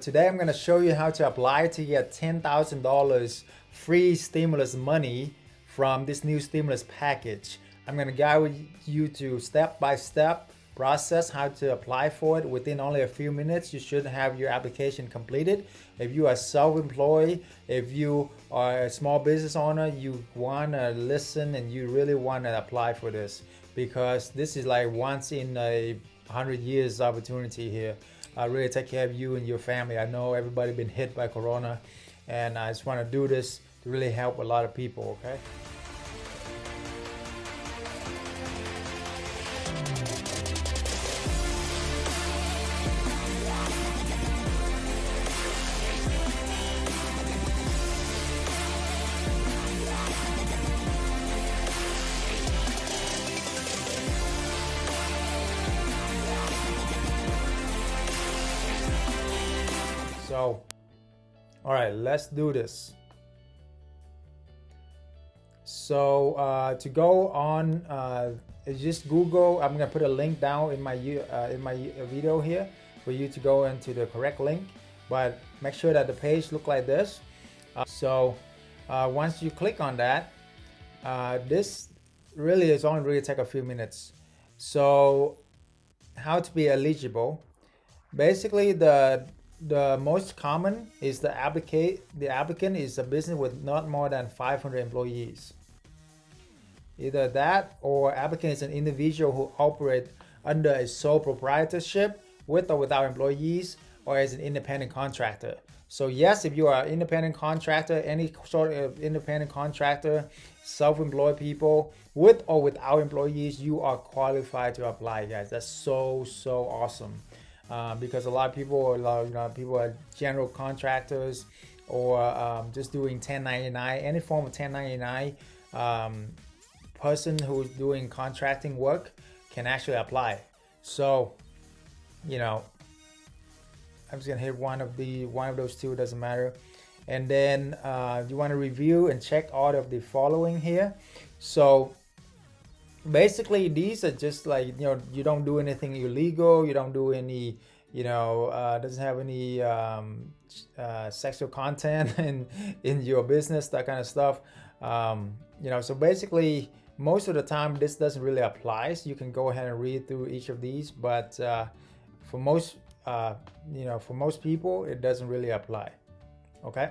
Today I'm going to show you how to apply to get $10,000 free stimulus money from this new stimulus package. I'm going to guide you to step-by-step process how to apply for it. Within only a few minutes, you should have your application completed. If you are self-employed, if you are a small business owner, you want to listen and you really want to apply for this, because this is like once in a 100 years opportunity here. Really take care of you and your family. I know everybody been hit by Corona, and I just want to do this to really help a lot of people, okay? So, all right, let's do this. So to go on, just Google. I'm gonna put a link down in my video here for you to go into the correct link. But make sure that the page look like this. Once you click on that, this really is only really take a few minutes. So how to be eligible? Basically, the most common is the applicant is a business with not more than 500 employees. Either that, or applicant is an individual who operate under a sole proprietorship with or without employees, or as an independent contractor. So yes, if you are an independent contractor, any sort of independent contractor, self-employed people with or without employees, you are qualified to apply, guys. That's so awesome. Because a lot of people, people are general contractors, or just doing 1099, any form of 1099. Person who's doing contracting work can actually apply. So, I'm just gonna hit one of those two, doesn't matter. And then you want to review and check all of the following here. So basically, these are just like, you don't do anything illegal, you don't do any, doesn't have any sexual content in your business, that kind of stuff. So basically, most of the time this doesn't really apply. So you can go ahead and read through each of these, but for most people, it doesn't really apply. Okay.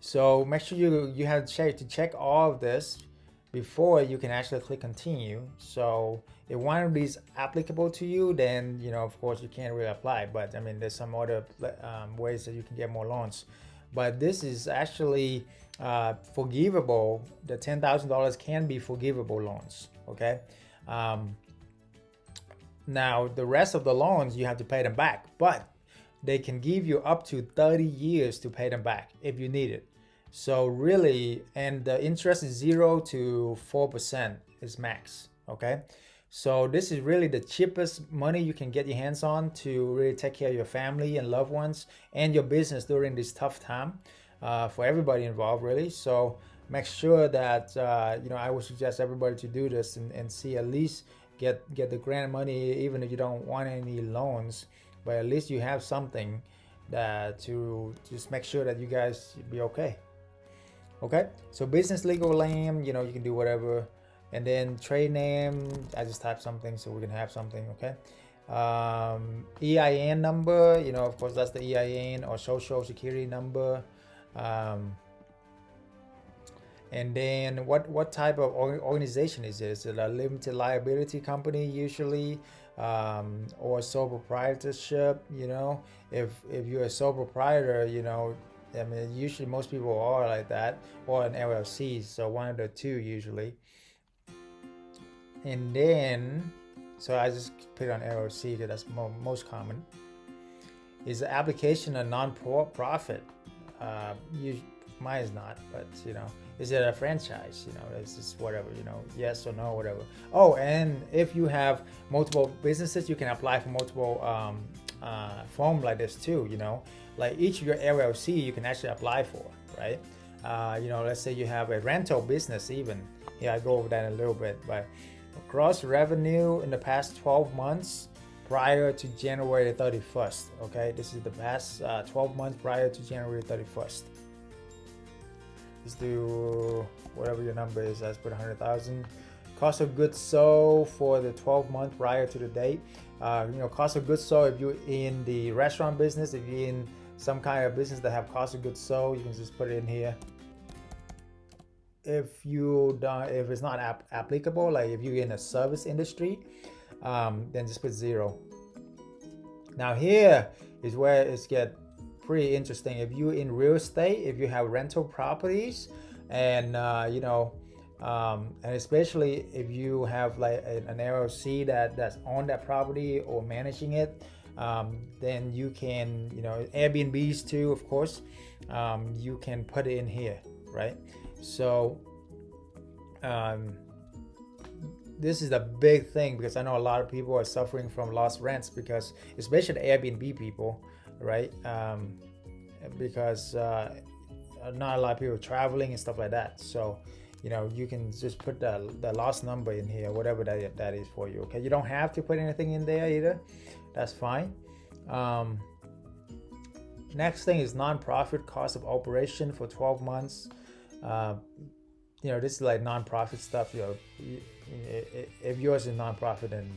So make sure you have to check all of this before you can actually click continue. So if one of these applicable to you, then of course you can't really apply. But I mean, there's some other ways that you can get more loans. But this is actually forgivable. The $10,000 can be forgivable loans. Okay. Now the rest of the loans, you have to pay them back, but they can give you up to 30 years to pay them back if you need it. So really, and the interest is 0 to 4% is max. Okay. So this is really the cheapest money you can get your hands on to really take care of your family and loved ones and your business during this tough time, for everybody involved, really. So make sure that, I would suggest everybody to do this and see, at least get the grant money, even if you don't want any loans, but at least you have something that to just make sure that you guys be okay. Okay, so business legal name, you can do whatever. And then trade name, I just type something so we can have something. Okay. EIN number, of course that's the EIN or social security number. And then what type of organization is it? Is it a limited liability company usually, or sole proprietorship? If you're a sole proprietor, I mean, usually most people are like that, or an LLC. So one of the two usually. And then, so I just put it on LLC because that's most common. Is the application a non-profit? Mine is not, but is it a franchise? It's just whatever, yes or no, whatever. Oh, and if you have multiple businesses, you can apply for multiple form like this too. Like each of your LLC, you can actually apply for, right? Let's say you have a rental business even. Yeah, I go over that in a little bit, but gross revenue in the past 12 months prior to January 31st. Okay, this is the past 12 months prior to January 31st. Let's do whatever your number is. Let's put 100,000. Cost of goods sold for the 12 month prior to the date. Cost of goods sold, if you're in the restaurant business, if you're in some kind of business that have cost of goods sold, you can just put it in here. If it's not applicable, like if you're in a service industry, then just put 0. Now here is where it's get pretty interesting. If you're in real estate, if you have rental properties, and and especially if you have like an LLC that's on that property or managing it, then you can, Airbnbs too, of course, you can put it in here, right? So this is the big thing, because I know a lot of people are suffering from lost rents, because especially the Airbnb people, right? Because not a lot of people are traveling and stuff like that. So you can just put the lost number in here, whatever that is for you. Okay, you don't have to put anything in there either. That's fine. Next thing is nonprofit cost of operation for 12 months. This is like nonprofit stuff. If yours is nonprofit, then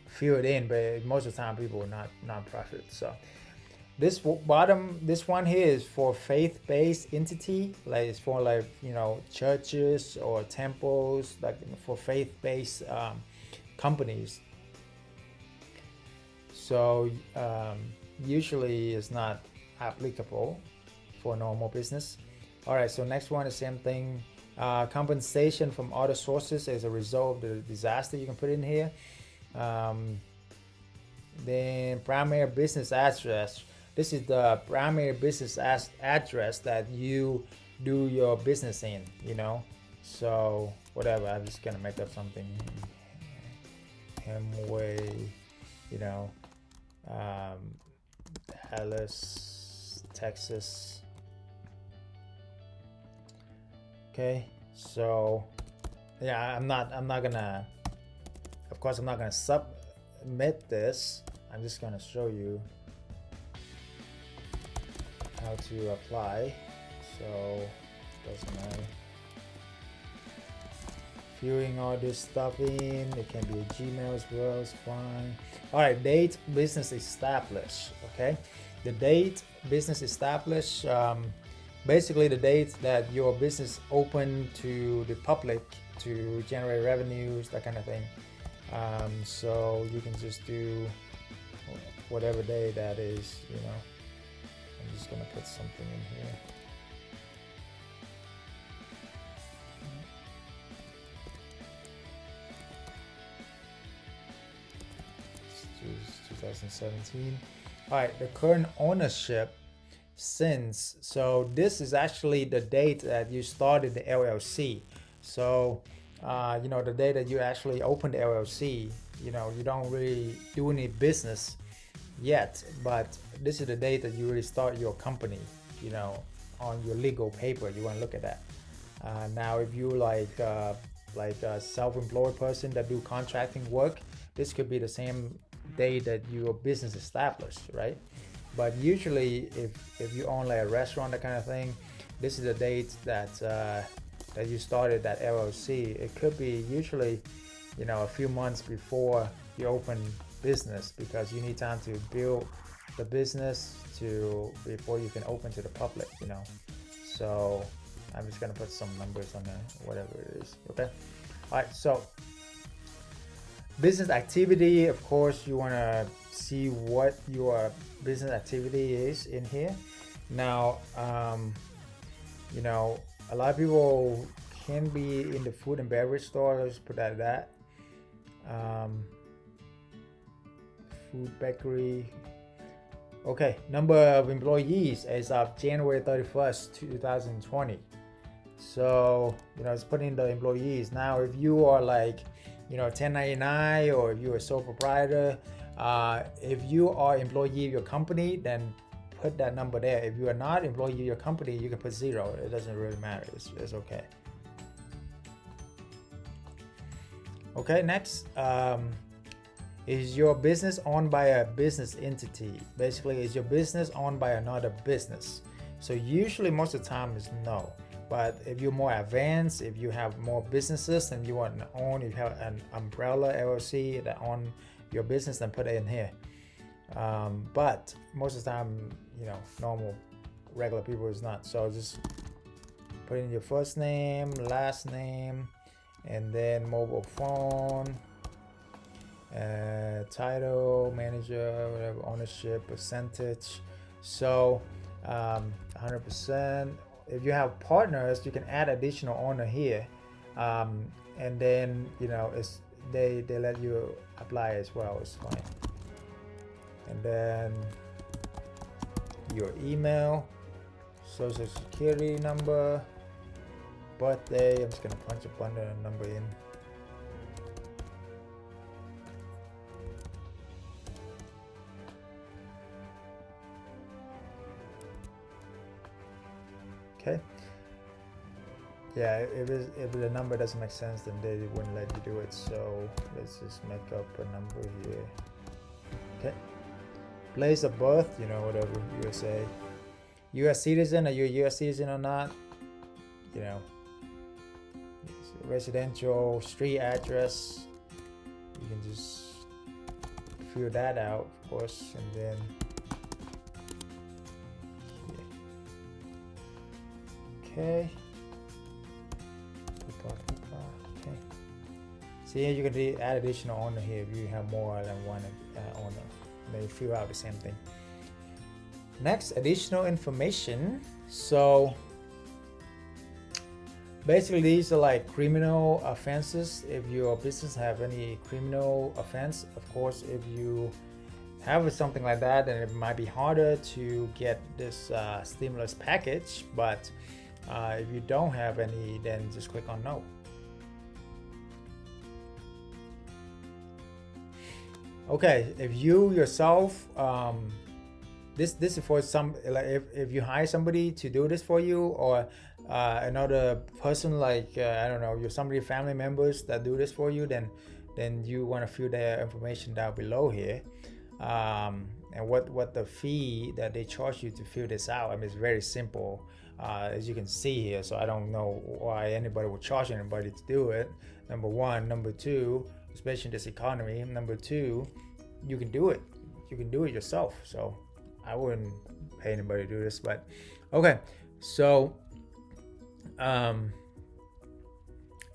fill it in. But most of the time, people are not nonprofit. So this one here is for faith-based entity. Like it's for like churches or temples, like for faith-based companies. So usually it's not applicable for normal business. All right, so next one is same thing. Compensation from other sources as a result of the disaster, you can put in here. Then primary business address. This is the primary business address that you do your business in, So whatever, I'm just gonna make up something. Hemway, Dallas, Texas. Okay, so yeah, I'm not gonna, of course I'm not gonna submit this. I'm just gonna show you how to apply. So doesn't matter. Filling all this stuff in, it can be a Gmail as well, it's fine. All right, date business established. Okay, the date business established, basically the date that your business open to the public to generate revenues, that kind of thing. So you can just do whatever day that is, I'm just gonna put something in here. This is 2017. All right, the current ownership since. So this is actually the date that you started the LLC. So, the day that you actually opened the LLC, you don't really do any business yet, but this is the date that you really start your company, on your legal paper. You want to look at that. Now, if you like a self-employed person that do contracting work, this could be the same day that your business established, right? But usually, if you own like a restaurant, that kind of thing, this is the date that that you started that LLC. It could be usually, a few months before you open business, because you need time to build the business before you can open to the public. So I'm just gonna put some numbers on there, whatever it is. Okay. All right. So business activity, of course, you want to see what your business activity is in here. Now, a lot of people can be in the food and beverage store. Let's put that. Food bakery. Okay, number of employees as of January 31st, 2020. So, it's putting in the employees. Now, if you are like, 1099, or if you're a sole proprietor, if you are employee of your company, then put that number there. If you are not employee of your company, you can put 0. It doesn't really matter. It's okay. Okay, next. Is your business owned by a business entity? Basically, is your business owned by another business? So usually most of the time is no. But if you're more advanced, if you have more businesses and you want to own, you have an umbrella LLC that own your business, then put it in here. But most of the time, normal, regular people is not. So just put in your first name, last name, and then mobile phone, title, manager, whatever, ownership, percentage. So 100%. If you have partners, you can add additional owner here, and then it's they let you apply as well. It's fine. And then your email, social security number, birthday. I'm just gonna punch a number in. Okay. Yeah, if the number doesn't make sense, then they wouldn't let you do it. So let's just make up a number here. Okay. Place of birth, whatever, USA. US citizen, are you a US citizen or not? Residential, street address. You can just fill that out, of course, and then okay. Okay. See, you can add additional owner here if you have more than one owner. They fill out the same thing. Next, additional information. So basically these are like criminal offenses. If your business have any criminal offense, of course, if you have something like that, then it might be harder to get this stimulus package. But if you don't have any, then just click on no. Okay, if you yourself, this is for some, like if you hire somebody to do this for you, or another person, like I don't know, somebody family members that do this for you, then you want to fill their information down below here, and what the fee that they charge you to fill this out. I mean, it's very simple, as you can see here. So I don't know why anybody would charge anybody to do it. Number one. Number two, especially in this economy. Number two, you can do it. You can do it yourself. So I wouldn't pay anybody to do this, but okay. So, and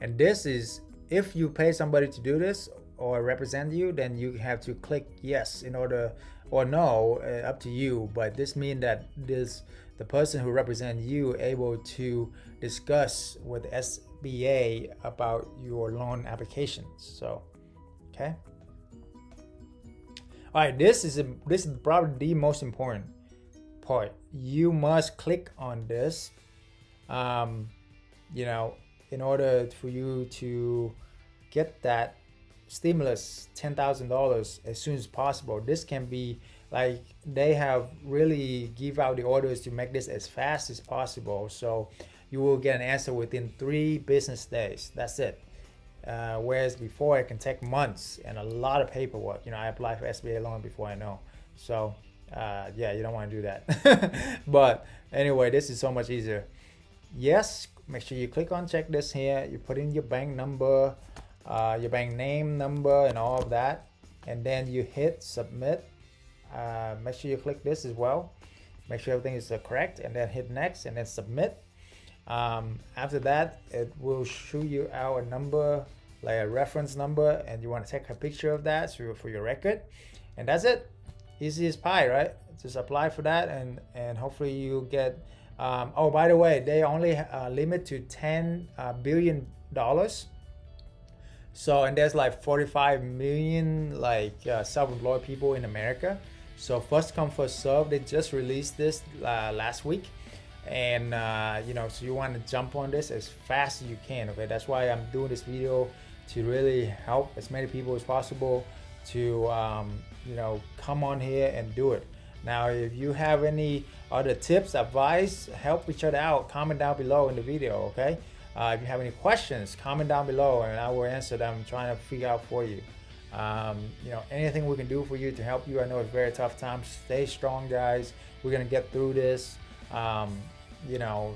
this is, if you pay somebody to do this or represent you, then you have to click yes in order, or no, up to you. But this means that the person who represents you able to discuss with SBA about your loan applications. So, okay. All right, this is probably the most important part. You must click on this, in order for you to get that stimulus, $10,000 as soon as possible. This can be like, they have really give out the orders to make this as fast as possible. So you will get an answer within 3 business days. That's it. Whereas before, it can take months and a lot of paperwork. I applied for SBA loan before I know. So yeah, you don't want to do that. But anyway, this is so much easier. Yes, make sure you click on check this here. You put in your bank number, your bank name, number, and all of that, and then you hit submit. Make sure you click this as well. Make sure everything is correct, and then hit next, and then submit. After that, it will show you out a number, like a reference number, and you want to take a picture of that for your record, and that's it. Easy as pie, right? Just apply for that, and hopefully you get. Oh, by the way, they only limit to $10 billion. So, and there's like 45 million self-employed people in America. So first come, first serve. They just released this last week. And so you want to jump on this as fast as you can. Okay, that's why I'm doing this video, to really help as many people as possible to come on here and do it. Now, if you have any other tips, advice, help each other out, comment down below in the video. Okay, if you have any questions, comment down below and I will answer them. I'm trying to figure out for you. Anything we can do for you to help you. I know it's very tough times. Stay strong, guys. We're gonna get through this. You know,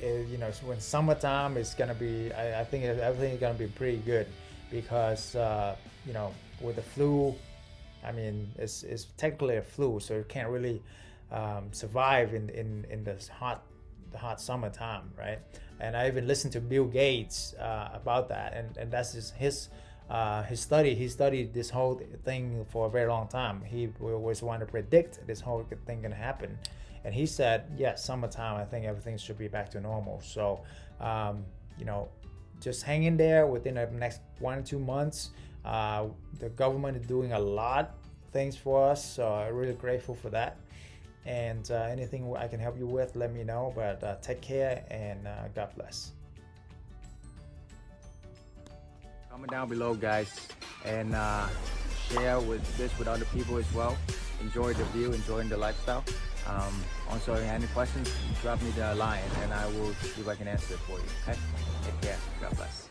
so when summertime is gonna be, I think everything is gonna be pretty good because with the flu, I mean, it's technically a flu, so it can't really survive in this the hot summertime, right? And I even listened to Bill Gates about that, and that's his study. He studied this whole thing for a very long time. He was one to predict this whole thing gonna happen, and he said, yes, summertime, I think everything should be back to normal. So, just hang in there within the next 1 or 2 months. The government is doing a lot of things for us, so I'm really grateful for that. And anything I can help you with, let me know. But take care, and God bless. Comment down below, guys, and share this with other people as well. Enjoy the view, enjoying the lifestyle. Also, any questions, drop me the line, and I will see if I can answer it for you. Okay? Take care. God bless.